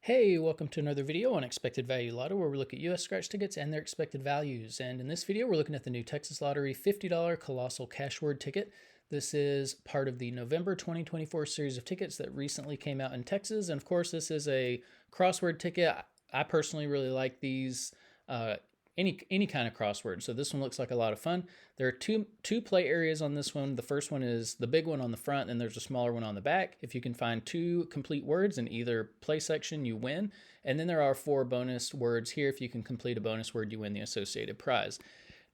Hey, welcome to another video on Expected Value Lotto, where we look at US scratch tickets and their expected values. And in this video, we're looking at the new Texas Lottery $50 Colossal Cashword ticket. This is part of the November 2024 series of tickets that recently came out in Texas. And of course, this is a crossword ticket. I personally really like these. Any kind of crossword. So this one looks like a lot of fun. There are two play areas on this one. The first one is the big one on the front, and there's a smaller one on the back. If you can find two complete words in either play section, you win. And then there are 4 bonus words here. If you can complete a bonus word, you win the associated prize.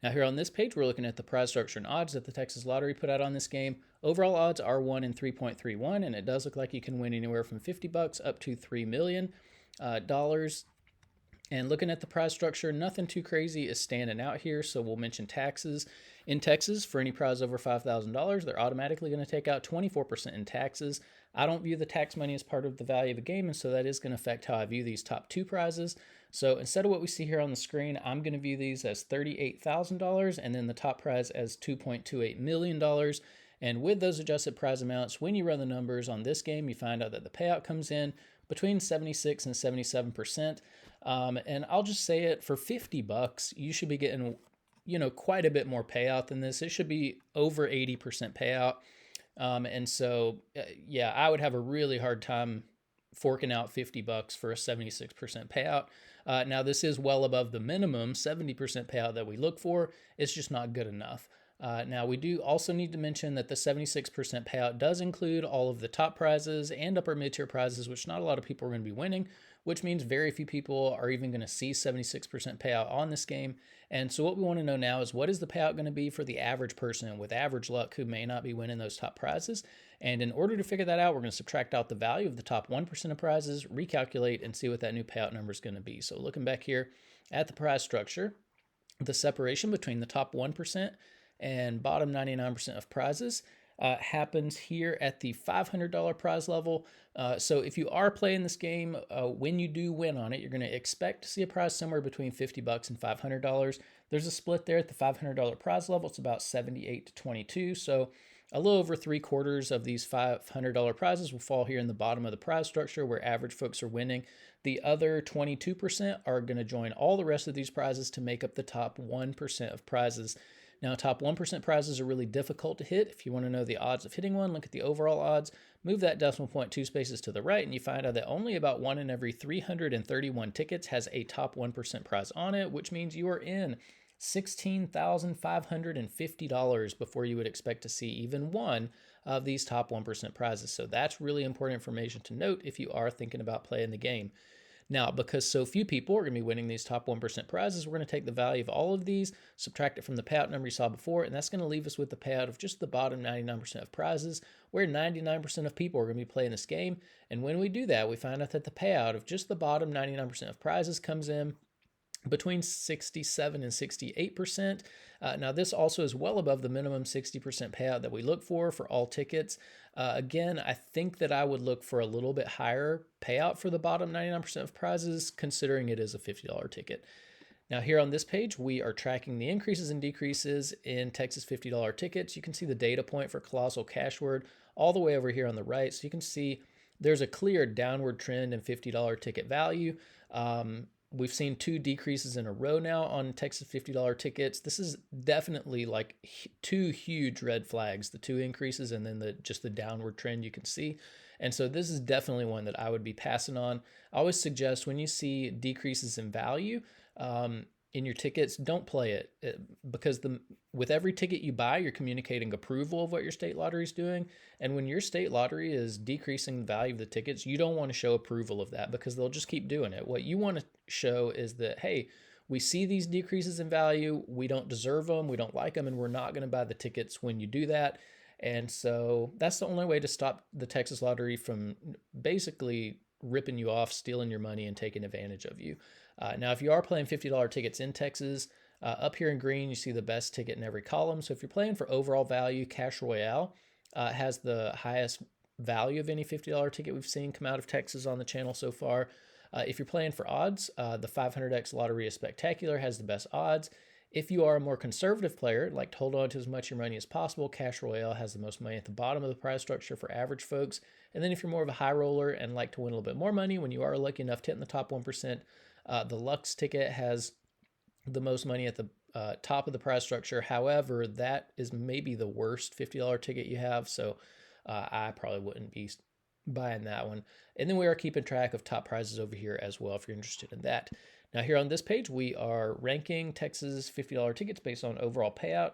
Now here on this page, we're looking at the prize structure and odds that the Texas Lottery put out on this game. Overall odds are 1 in 3.31, and it does look like you can win anywhere from $50 up to $3 million. And looking at the prize structure, nothing too crazy is standing out here. So we'll mention taxes. In Texas, for any prize over $5,000, they're automatically going to take out 24% in taxes. I don't view the tax money as part of the value of the game, and so that is going to affect how I view these top 2 prizes. So instead of what we see here on the screen, I'm going to view these as $38,000 and then the top prize as $2.28 million. And with those adjusted prize amounts, when you run the numbers on this game, you find out that the payout comes in between 76 and 77%. And I'll just say it, for $50, you should be getting, quite a bit more payout than this. It should be over 80% payout. And so, yeah, I would have a really hard time forking out $50 for a 76% payout. Now, this is well above the minimum 70% payout that we look for. It's just not good enough. Now, we do also need to mention that the 76% payout does include all of the top prizes and upper mid-tier prizes, which not a lot of people are going to be winning, which means very few people are even going to see 76% payout on this game. And so what we want to know now is, what is the payout going to be for the average person with average luck who may not be winning those top prizes? And in order to figure that out, we're going to subtract out the value of the top 1% of prizes, recalculate, and see what that new payout number is going to be. So looking back here at the prize structure, the separation between the top 1% and bottom 99% of prizes happens here at the $500 prize level. So if you are playing this game, when you do win on it, you're going to expect to see a prize somewhere between $50 and $500. There's a split there at the $500 prize level. It's about 78 to 22. So a little over 3/4 of these $500 prizes will fall here in the bottom of the prize structure, where average folks are winning. The other 22% are going to join all the rest of these prizes to make up the top 1% of prizes. Now, top 1% prizes are really difficult to hit. If you want to know the odds of hitting one, look at the overall odds, move that decimal point 2 spaces to the right, and you find out that only about 1 in every 331 tickets has a top 1% prize on it, which means you are in $16,550 before you would expect to see even one of these top 1% prizes. So that's really important information to note if you are thinking about playing the game. Now, because so few people are going to be winning these top 1% prizes, we're going to take the value of all of these, subtract it from the payout number you saw before, and that's going to leave us with the payout of just the bottom 99% of prizes, where 99% of people are going to be playing this game. And when we do that, we find out that the payout of just the bottom 99% of prizes comes in between 67 and 68%. Now, this also is well above the minimum 60% payout that we look for all tickets. Again, I think that I would look for a little bit higher payout for the bottom 99% of prizes, considering it is a $50 ticket. Now, here on this page, we are tracking the increases and decreases in Texas $50 tickets. You can see the data point for Colossal Cashword all the way over here on the right. So you can see there's a clear downward trend in $50 ticket value. We've seen 2 decreases in a row now on Texas $50 tickets. This is definitely like 2 huge red flags, the 2 increases and then just the downward trend you can see. And so this is definitely one that I would be passing on. I always suggest, when you see decreases in value in your tickets, don't play it, because with every ticket you buy, you're communicating approval of what your state lottery is doing. And when your state lottery is decreasing the value of the tickets, you don't want to show approval of that, because they'll just keep doing it. What you want to show is that, hey, we see these decreases in value, we don't deserve them, we don't like them, and we're not going to buy the tickets when you do that. And so that's the only way to stop the Texas Lottery from basically ripping you off, stealing your money, and taking advantage of you. Now, if you are playing $50 tickets in Texas, up here in green, you see the best ticket in every column. So if you're playing for overall value, Cash Royale has the highest value of any $50 ticket we've seen come out of Texas on the channel so far. If you're playing for odds, the 500X Lotteria Spectacular has the best odds. If you are a more conservative player, like to hold on to as much of your money as possible, Cash Royale has the most money at the bottom of the prize structure for average folks. And then if you're more of a high roller and like to win a little bit more money, when you are lucky enough to hit in the top 1%, the Lux ticket has the most money at the top of the prize structure. However, that is maybe the worst $50 ticket you have. So I probably wouldn't be buying that one. And then we are keeping track of top prizes over here as well if you're interested in that. Now here on this page, we are ranking Texas $50 tickets based on overall payout.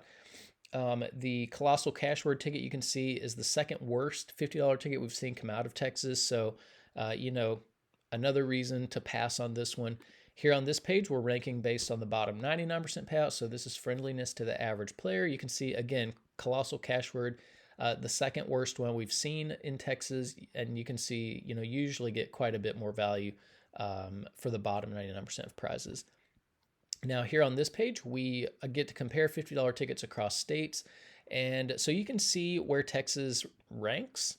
The Colossal Cashword ticket you can see is the second worst $50 ticket we've seen come out of Texas. So, another reason to pass on this one. Here on this page, we're ranking based on the bottom 99% payout. So this is friendliness to the average player. You can see, again, Colossal Cashword, the second worst one we've seen in Texas. And you can see, usually get quite a bit more value for the bottom 99% of prizes. Now here on this page, we get to compare $50 tickets across states. And so you can see where Texas ranks,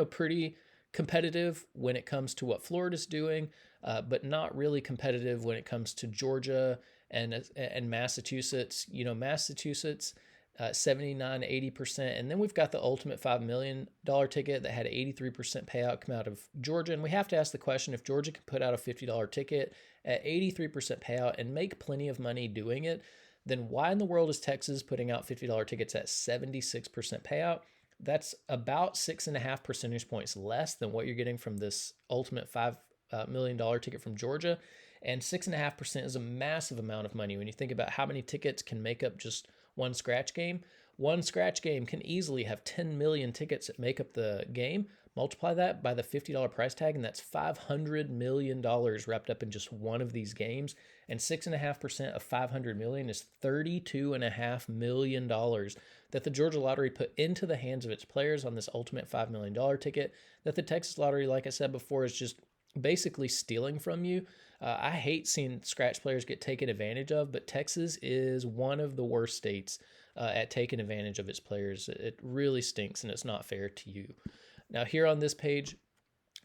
pretty competitive when it comes to what Florida's doing, but not really competitive when it comes to Georgia and Massachusetts. Massachusetts, 79, 80%. And then we've got the ultimate $5 million ticket that had 83% payout come out of Georgia. And we have to ask the question, if Georgia can put out a $50 ticket at 83% payout and make plenty of money doing it, then why in the world is Texas putting out $50 tickets at 76% payout? That's about 6.5 percentage points less than what you're getting from this ultimate $5 million ticket from Georgia. And 6.5% is a massive amount of money when you think about how many tickets can make up just one scratch game. One scratch game can easily have 10 million tickets that make up the game. Multiply that by the $50 price tag, and that's $500 million wrapped up in just one of these games. And 6.5% of $500 million is $32.5 million that the Georgia Lottery put into the hands of its players on this ultimate $5 million ticket that the Texas Lottery, like I said before, is just basically stealing from you. I hate seeing scratch players get taken advantage of, but Texas is one of the worst states at taking advantage of its players. It really stinks, and it's not fair to you. Now here on this page,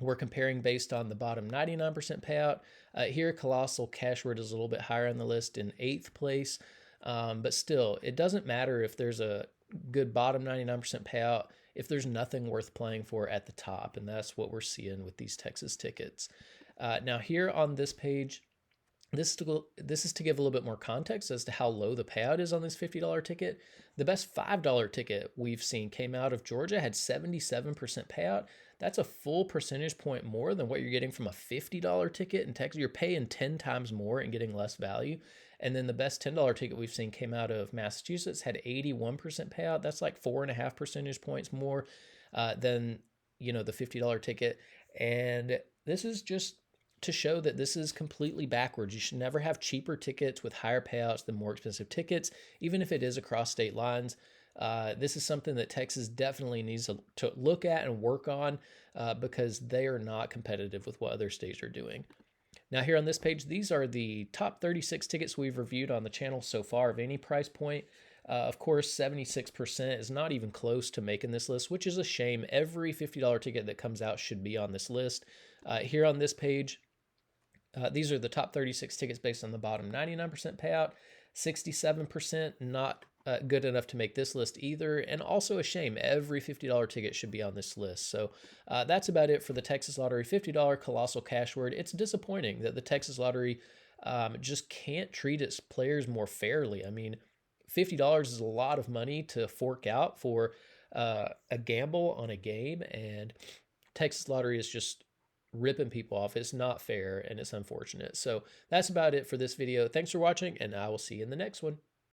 we're comparing based on the bottom 99% payout. Here, Colossal Cashword is a little bit higher on the list in 8th place, but still, it doesn't matter if there's a good bottom 99% payout if there's nothing worth playing for at the top, and that's what we're seeing with these Texas tickets. Now here on this page, this is to give a little bit more context as to how low the payout is on this $50 ticket. The best $5 ticket we've seen came out of Georgia, had 77% payout. That's a full percentage point more than what you're getting from a $50 ticket in Texas. You're paying 10 times more and getting less value. And then the best $10 ticket we've seen came out of Massachusetts, had 81% payout. That's like 4.5 percentage points more than, the $50 ticket. And this is just to show that this is completely backwards. You should never have cheaper tickets with higher payouts than more expensive tickets, even if it is across state lines. This is something that Texas definitely needs to look at and work on because they are not competitive with what other states are doing. Now here on this page, these are the top 36 tickets we've reviewed on the channel so far of any price point. Of course, 76% is not even close to making this list, which is a shame. Every $50 ticket that comes out should be on this list. Here on this page, these are the top 36 tickets based on the bottom 99% payout. 67% not good enough to make this list either, and also a shame. Every $50 ticket should be on this list. So that's about it for the Texas Lottery $50 Colossal Cashword. It's disappointing that the Texas Lottery just can't treat its players more fairly. I mean, $50 is a lot of money to fork out for a gamble on a game, and Texas Lottery is just ripping people off. It's not fair, and it's unfortunate. So that's about it for this video. Thanks for watching, and I will see you in the next one.